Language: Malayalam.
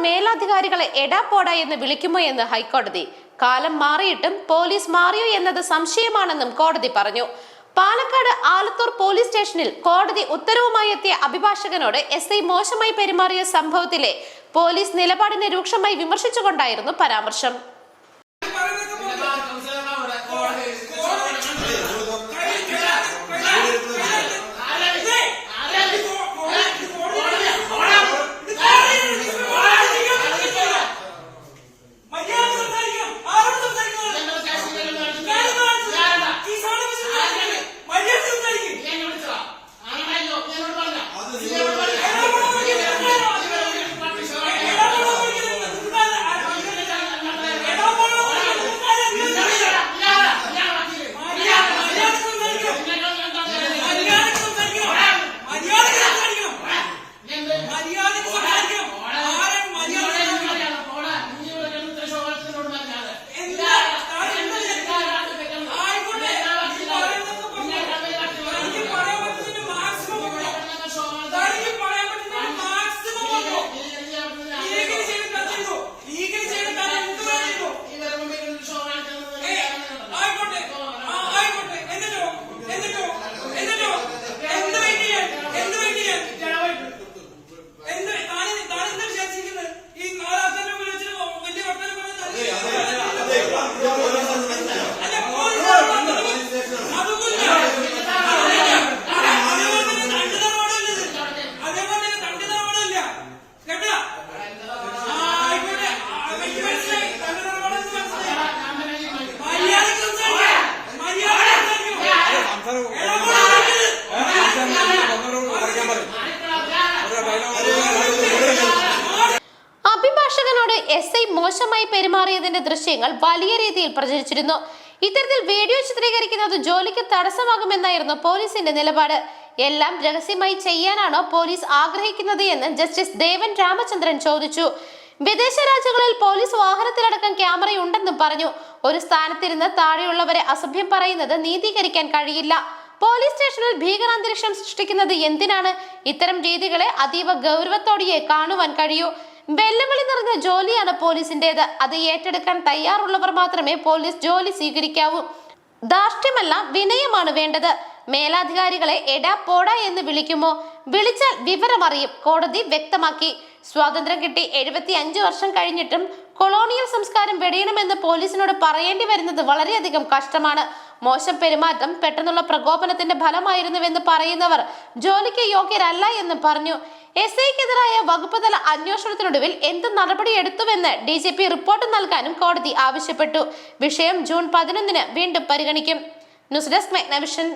മേലധികാരികളെ എടാ പോടാ എന്ന് വിളിക്കുമോ എന്ന് ഹൈക്കോടതി. കാലം മാറിയിട്ടും പോലീസ് മാറിയോ എന്നത് സംശയമാണെന്നും കോടതി പറഞ്ഞു. പാലക്കാട് ആലത്തൂർ പോലീസ് സ്റ്റേഷനിൽ കോടതി ഉത്തരവുമായി എത്തിയ അഭിഭാഷകനോട് SI മോശമായി പെരുമാറിയ സംഭവത്തിലെ പോലീസ് നിലപാടിനെ രൂക്ഷമായി വിമർശിച്ചുകൊണ്ടായിരുന്നു പരാമർശം. അഭിഭാഷകനോട് SI മോശമായി പെരുമാറിയതിന്റെ ദൃശ്യങ്ങൾ വലിയ രീതിയിൽ പ്രചരിച്ചിരുന്നു. ഇത്തരത്തിൽ വീഡിയോ ചിത്രീകരിക്കുന്നത് ജോലിക്ക് തടസ്സമാകുമെന്നായിരുന്നു പോലീസിന്റെ നിലപാട്. എല്ലാം രഹസ്യമായി ചെയ്യാനാണോ പോലീസ് ആഗ്രഹിക്കുന്നത് എന്ന് ജസ്റ്റിസ് ദേവൻ രാമചന്ദ്രൻ ചോദിച്ചു. വിദേശ രാജ്യങ്ങളിൽ പോലീസ് വാഹനത്തിലടക്കം ക്യാമറയുണ്ടെന്നും പറഞ്ഞു. ഒരു സ്ഥാനത്തിരുന്ന് താഴെയുള്ളവരെ അസഭ്യം പറയുന്നത് നീതീകരിക്കാൻ കഴിയില്ല. പോലീസ് സ്റ്റേഷനിൽ ഭീകരാന്തരീക്ഷം സൃഷ്ടിക്കുന്നത് എന്തിനാണ്? ഇത്തരം രീതികളെ അതീവ ഗൗരവത്തോടെയേ കാണുവാൻ കഴിയൂ. വെല്ലുവിളി നിറഞ്ഞ ജോലിയാണ് പോലീസിന്റേത്. അത് ഏറ്റെടുക്കാൻ തയ്യാറുള്ളവർ മാത്രമേ പോലീസ് ജോലി സ്വീകരിക്കാവൂ. ധാർഷ്ട്യമല്ല, വിനയമാണ് വേണ്ടത്. മേലധികാരികളെ എടാ പോടാ എന്ന് വിളിക്കുമോ? വിളിച്ചാൽ വിവരമറിയും, കോടതി വ്യക്തമാക്കി. സ്വാതന്ത്ര്യം കിട്ടി 75 വർഷം കഴിഞ്ഞിട്ടും കൊളോണിയൽ സംസ്കാരം വെടിയണമെന്ന് പോലീസിനോട് പറയേണ്ടി വരുന്നത് വളരെയധികം കഷ്ടമാണ്. മോശം പെരുമാറ്റം പെട്ടെന്നുള്ള പ്രകോപനത്തിന്റെ ഫലമായിരുന്നുവെന്ന് പറയുന്നവർ ജോലിക്ക് യോഗ്യരല്ല എന്ന് പറഞ്ഞു. SIക്കെതിരായ വകുപ്പ് തല അന്വേഷണത്തിനൊടുവിൽ എന്ത് നടപടിയെടുത്തുവെന്ന് DGP റിപ്പോർട്ട് നൽകാനും കോടതി ആവശ്യപ്പെട്ടു. വിഷയം ജൂൺ 11 വീണ്ടും പരിഗണിക്കും. News desk മെഗ്നവിഷൻ.